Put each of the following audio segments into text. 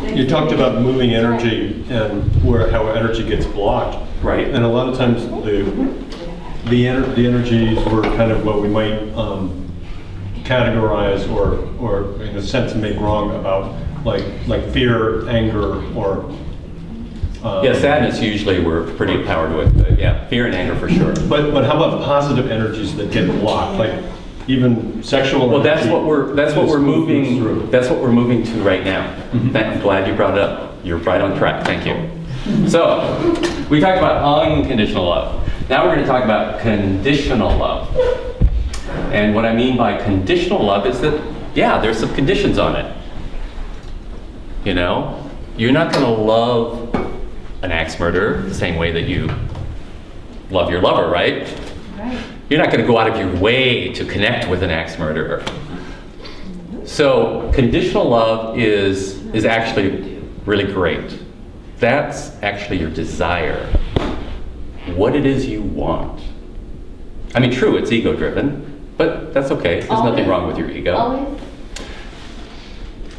You talked about moving energy and how energy gets blocked. Right. And a lot of times the energies were kind of what we might categorize or in a sense make wrong about like fear, anger, or yeah, sadness usually we're pretty empowered with, but yeah, fear and anger for sure. But how about positive energies that get blocked, like even sexual? Well, that's what we're moving through. That's what we're moving to right now. Mm-hmm. I'm glad you brought it up. You're right on track. Thank you. So we talked about unconditional love. Now we're going to talk about conditional love. And what I mean by conditional love is that, yeah, there's some conditions on it. You know, you're not going to love an axe murderer the same way that you love your lover, right? Right. You're not going to go out of your way to connect with an axe murderer. So conditional love is actually really great. That's actually your desire. What it is you want. I mean, true, it's ego-driven, but that's okay. There's nothing wrong with your ego. Always?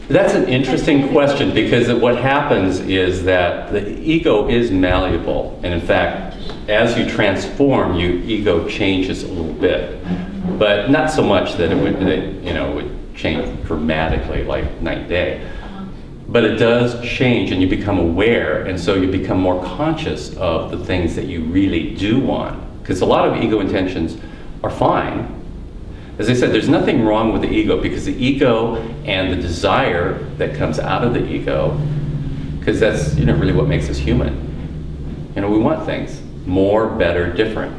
That's an interesting question, because what happens is that the ego is malleable, and in fact, as you transform, your ego changes a little bit, but not so much that it would change dramatically like night and day. But it does change, and you become aware, and so you become more conscious of the things that you really do want. Because a lot of ego intentions are fine. As I said, there's nothing wrong with the ego, because the ego and the desire that comes out of the ego, because that's really what makes us human. We want things more, better, different.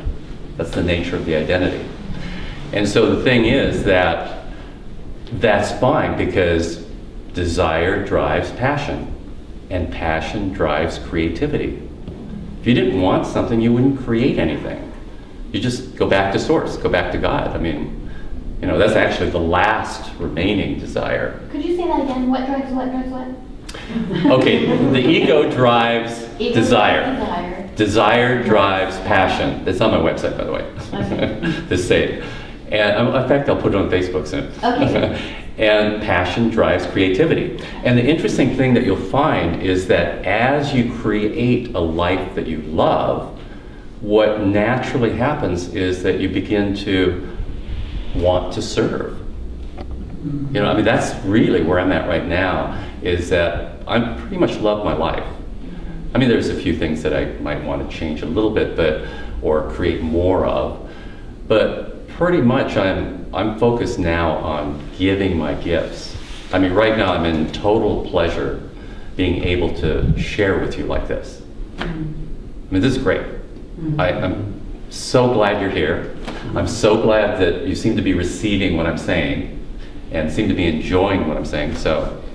That's the nature of the identity. And so the thing is that that's fine, because desire drives passion, and passion drives creativity. If you didn't want something, you wouldn't create anything. You just go back to source, go back to God. I mean, that's actually the last remaining desire. Could you say that again? What drives what drives what? Okay, the ego drives desire. Desire drives passion. It's on my website, by the way. Okay. This site. And in fact, I'll put it on Facebook soon. Okay. And passion drives creativity. And the interesting thing that you'll find is that as you create a life that you love, what naturally happens is that you begin to want to serve. I mean, that's really where I'm at right now, is that I pretty much love my life. I mean, there's a few things that I might want to change a little bit, or create more of, but pretty much I'm focused now on giving my gifts. I mean, right now I'm in total pleasure being able to share with you like this. I mean, this is great. I'm so glad you're here. I'm so glad that you seem to be receiving what I'm saying and seem to be enjoying what I'm saying,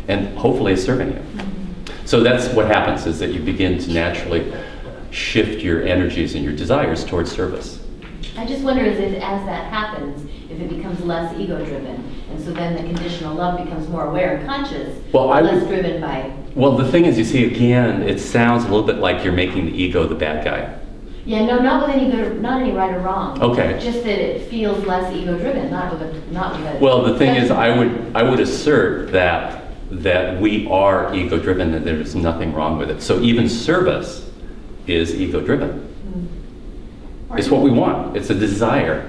and hopefully it's serving you. So that's what happens, is that you begin to naturally shift your energies and your desires towards service. I just wonder as that happens, if it becomes less ego-driven, and so then the conditional love becomes more aware and conscious, less driven by... Well, the thing is, you see, again, it sounds a little bit like you're making the ego the bad guy. Yeah, no, not with any good, not any right or wrong. Okay. Just that it feels less ego-driven, not with a... Well, the thing is, I would assert that we are ego-driven, and there's nothing wrong with it. So even service is ego-driven. It's what we want. It's a desire.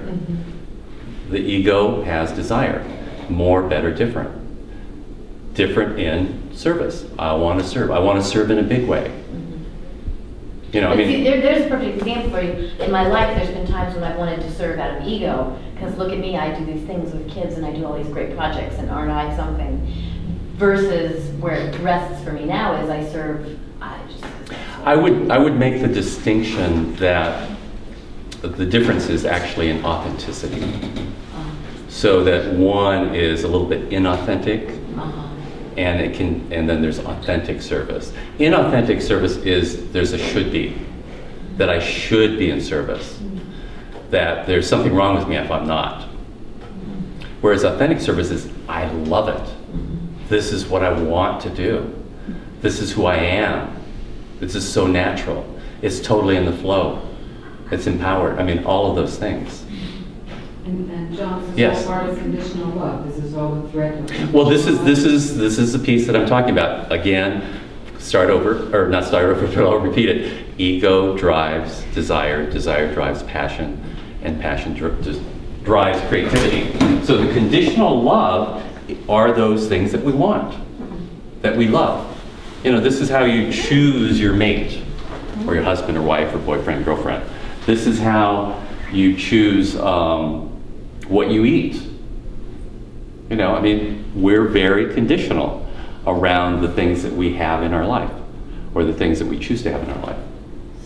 The ego has desire. More, better, different. Different in service. I want to serve. I want to serve in a big way. I mean, see, there's a perfect example for you. In my life, there's been times when I've wanted to serve out of ego, because look at me, I do these things with kids, and I do all these great projects, and aren't I something? Versus where it rests for me now is I serve. I would make the distinction that the difference is actually in authenticity. So that one is a little bit inauthentic, and then there's authentic service. Inauthentic service is there's a should be, that I should be in service, that there's something wrong with me if I'm not. Whereas authentic service is I love it. This is what I want to do. This is who I am. This is so natural. It's totally in the flow. It's empowered. I mean, all of those things. And John, this is yes. all part of conditional love. This is is all the threat. Well, this is the piece that I'm talking about. Again, start over, or not start over, but I'll repeat it. Ego drives desire, desire drives passion, and passion drives creativity. So the conditional love are those things that we want, that we love. You know, this is how you choose your mate, or your husband or wife or boyfriend, girlfriend. This is how you choose what you eat. You know, I mean, we're very conditional around the things that we have in our life, or the things that we choose to have in our life.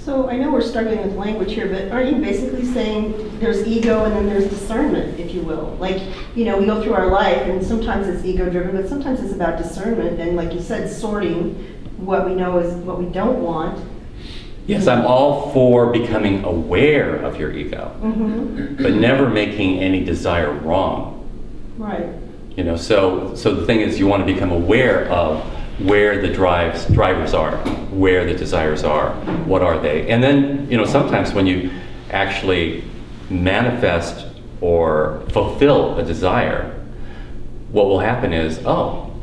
So I know we're struggling with language here, but aren't you basically saying there's ego and then there's discernment, if you will? Like, you know, we go through our life and sometimes it's ego driven, but sometimes it's about discernment and, like you said, sorting what we know is what we don't want. Yes, I'm all for becoming aware of your ego, but never making any desire wrong. Right. You know, so the thing is, you want to become aware of where the drivers are, where the desires are, what are they, and then, you know, sometimes when you actually manifest or fulfill a desire, what will happen is, oh,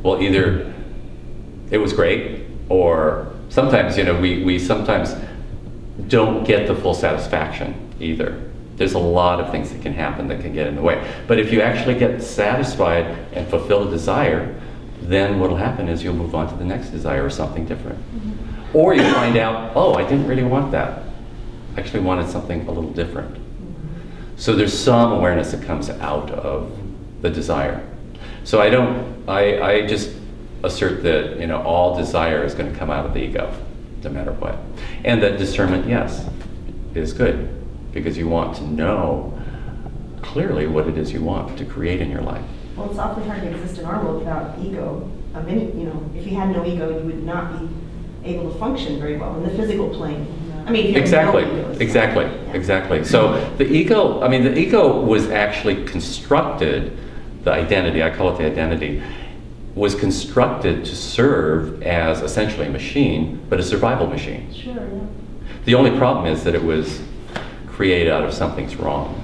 well, either it was great, or sometimes, you know, we sometimes don't get the full satisfaction either. There's a lot of things that can happen that can get in the way. But if you actually get satisfied and fulfill a desire, then what'll happen is you'll move on to the next desire or something different. Or you find out, oh, I didn't really want that. I actually wanted something a little different. So there's some awareness that comes out of the desire. So I just assert that, you know, all desire is going to come out of the ego, no matter what. And that discernment, yes, is good, because you want to know clearly what it is you want to create in your life. Well, it's awfully hard to exist in our world without ego. Of any, you know, if you had no ego, you would not be able to function very well in the physical plane. I mean, if you Exactly, have no ego, exactly, yeah. exactly. So the ego, I mean, the ego was actually constructed, the identity, I call it the identity, was constructed to serve as essentially a machine, but a survival machine. Sure, yeah. The only problem is that it was created out of something's wrong.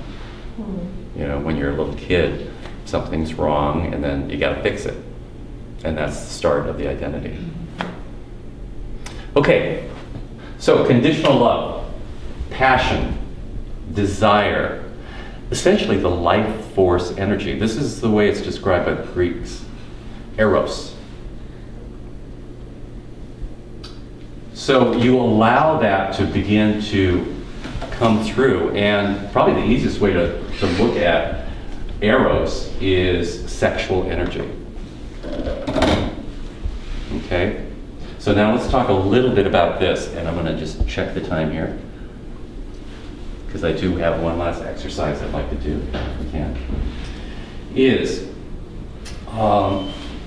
You know, when you're a little kid, something's wrong, and then you gotta fix it. And that's the start of the identity. Okay, so conditional love, passion, desire, essentially the life force energy. This is the way it's described by the Greeks. Eros. So you allow that to begin to come through, and probably the easiest way to look at Eros is sexual energy. Okay? So now let's talk a little bit about this, and I'm going to just check the time here, because I do have one last exercise I'd like to do, if we can. Is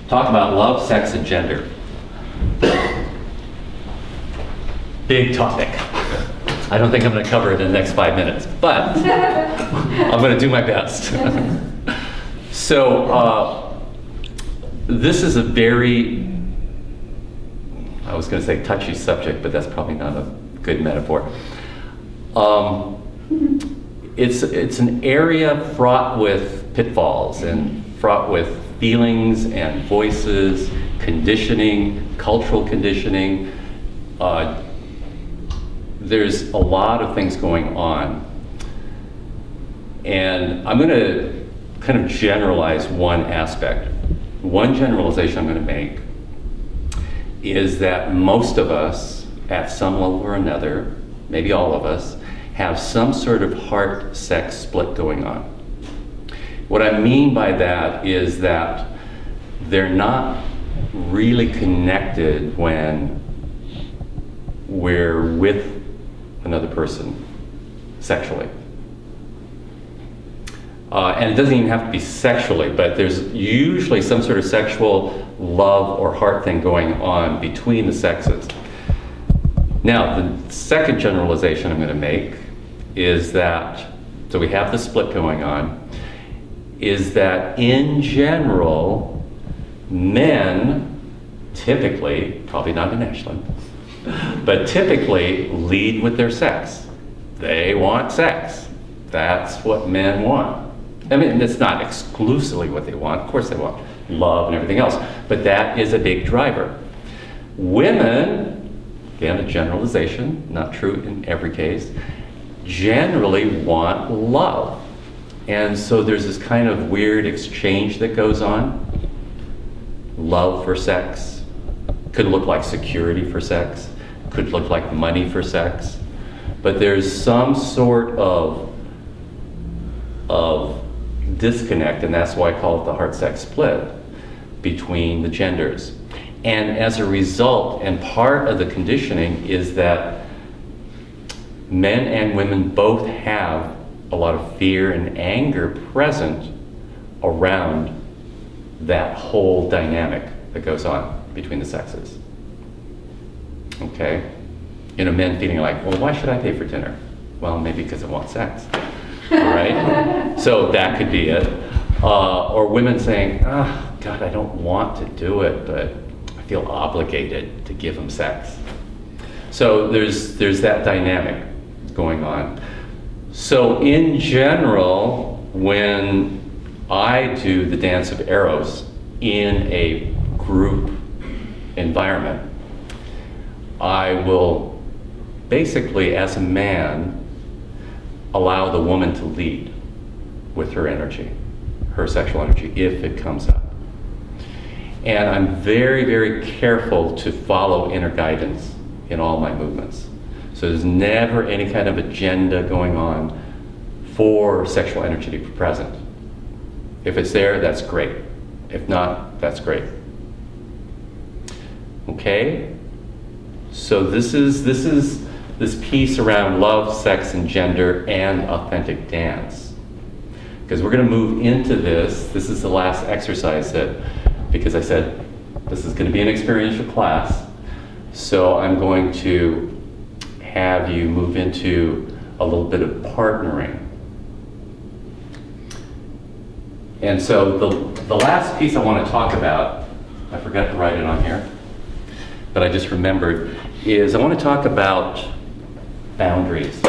talk about love, sex, and gender. Big topic. I don't think I'm going to cover it in the next 5 minutes, but I'm going to do my best. So this is a very, I was going to say touchy subject, but that's probably not a good metaphor. It's an area fraught with pitfalls and fraught with feelings and voices, conditioning, cultural conditioning. There's a lot of things going on. And I'm going to kind of generalize one aspect. One generalization I'm going to make is that most of us, at some level or another, maybe all of us, have some sort of heart-sex split going on. What I mean by that is that they're not really connected when we're with another person sexually. And it doesn't even have to be sexually, but there's usually some sort of sexual love or heart thing going on between the sexes. Now, the second generalization I'm going to make is that, so we have the split going on, is that in general, men typically, probably not in Ashland, but typically lead with their sex. They want sex. That's what men want. I mean, it's not exclusively what they want. Of course they want love and everything else, but that is a big driver. Women, again, a generalization, not true in every case, generally want love. And so there's this kind of weird exchange that goes on. Love for sex. Could look like security for sex. Could look like money for sex. But there's some sort of disconnect, and that's why I call it the heart-sex split between the genders. And as a result, and part of the conditioning is that men and women both have a lot of fear and anger present around that whole dynamic that goes on between the sexes. Okay? You know, men feeling like, well, why should I pay for dinner? Well, maybe because I want sex. All right? So that could be it. Or women saying, oh, God, I don't want to do it, but I feel obligated to give him sex. So there's that dynamic going on. So in general, when I do the dance of Eros in a group environment, I will basically, as a man, allow the woman to lead with her energy, her sexual energy, if it comes up. And I'm very, very careful to follow inner guidance in all my movements. So there's never any kind of agenda going on for sexual energy to be present. If it's there, that's great. If not, that's great. Okay? So this is this piece around love, sex, and gender, and authentic dance. Because we're going to move into this. This is the last exercise because I said this is going to be an experiential class. So I'm going to have you move into a little bit of partnering. And so the last piece I want to talk about, I forgot to write it on here, but I just remembered, is I want to talk about boundaries.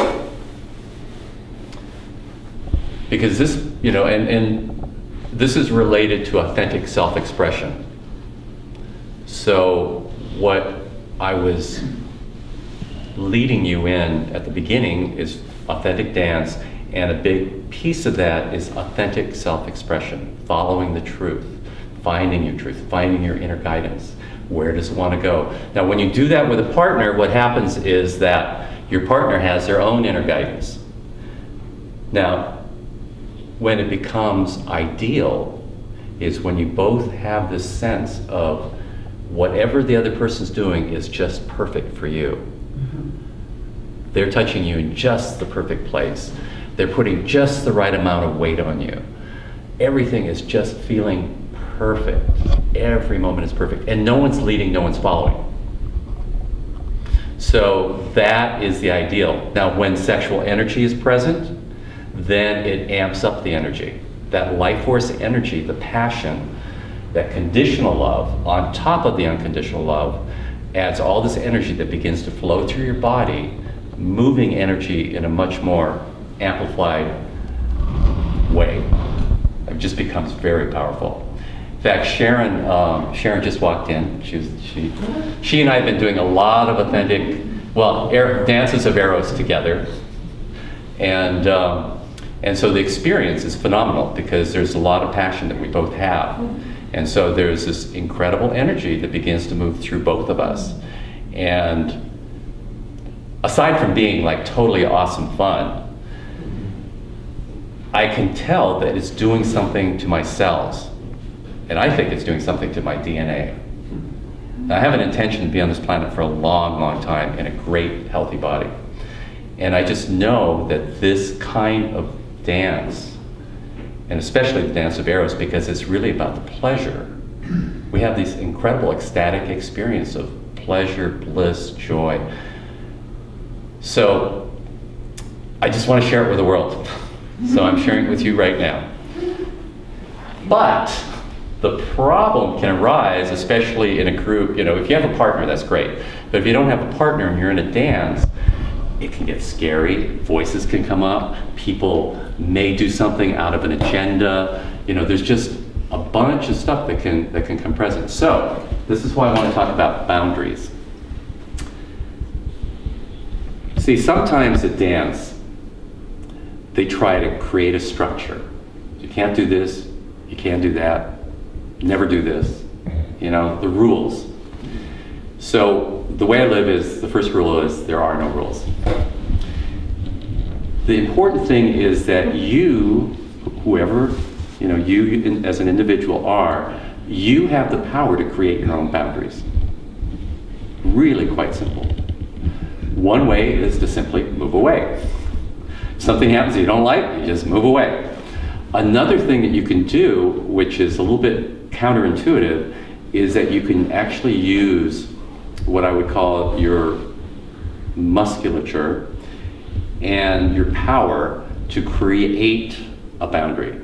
Because this, you know, and this is related to authentic self-expression. So what I was leading you in at the beginning is authentic dance, and a big piece of that is authentic self-expression, following the truth, finding your truth, finding your inner guidance. Where does it want to go? Now, when you do that with a partner, what happens is that your partner has their own inner guidance. Now, when it becomes ideal is when you both have this sense of whatever the other person's doing is just perfect for you. They're touching you in just the perfect place. They're putting just the right amount of weight on you. Everything is just feeling perfect. Every moment is perfect. And no one's leading, no one's following. So that is the ideal. Now, when sexual energy is present, then it amps up the energy. That life force energy, the passion, that conditional love on top of the unconditional love adds all this energy that begins to flow through your body, moving energy in a much more amplified way. It just becomes very powerful. In fact, Sharon just walked in. She and I have been doing a lot of authentic, dances of Eros together. And so the experience is phenomenal because there's a lot of passion that we both have. And so there's this incredible energy that begins to move through both of us. And aside from being like totally awesome fun, I can tell that it's doing something to my cells. And I think it's doing something to my DNA. Now, I have an intention to be on this planet for a long, long time in a great, healthy body. And I just know that this kind of dance, and especially the dance of Eros, because it's really about the pleasure. We have these incredible ecstatic experience of pleasure, bliss, joy. So I just want to share it with the world. So I'm sharing it with you right now. But the problem can arise, especially in a group, you know, if you have a partner, that's great. But if you don't have a partner and you're in a dance, it can get scary. Voices can come up. People may do something out of an agenda. You know, there's just a bunch of stuff that can come present. So this is why I want to talk about boundaries. See, sometimes at dance, they try to create a structure. You can't do this, you can't do that, never do this. You know, the rules. So the way I live is, the first rule is there are no rules. The important thing is that you, whoever, you know, you as an individual are, you have the power to create your own boundaries. Really quite simple. One way is to simply move away. If something happens you don't like, you just move away. Another thing that you can do, which is a little bit counterintuitive, is that you can actually use what I would call your musculature and your power to create a boundary.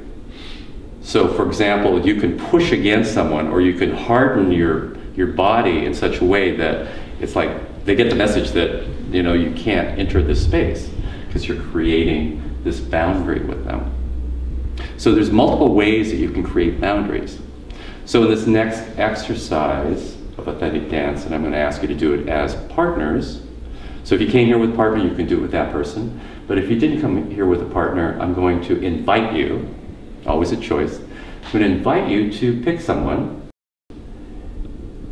So for example, you can push against someone, or you can harden your body in such a way that it's like they get the message that, you know, you can't enter this space because you're creating this boundary with them. So there's multiple ways that you can create boundaries. So in this next exercise of authentic dance, and I'm going to ask you to do it as partners. So if you came here with a partner, you can do it with that person. But if you didn't come here with a partner, I'm going to invite you, always a choice, I'm going to invite you to pick someone.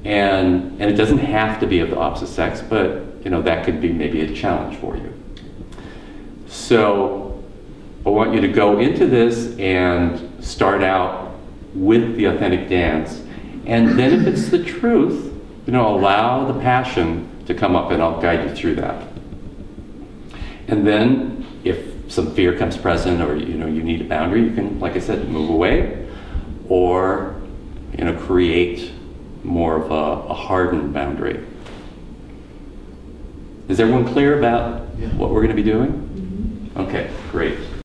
And it doesn't have to be of the opposite sex, but you know, that could be maybe a challenge for you. So I want you to go into this and start out with the authentic dance. And then if it's the truth, you know, allow the passion to come up, and I'll guide you through that. And then if some fear comes present, or you know, you need a boundary, you can, like I said, move away, or you know, create more of a hardened boundary. Is everyone clear about what we're going to be doing? Mm-hmm. Okay, great.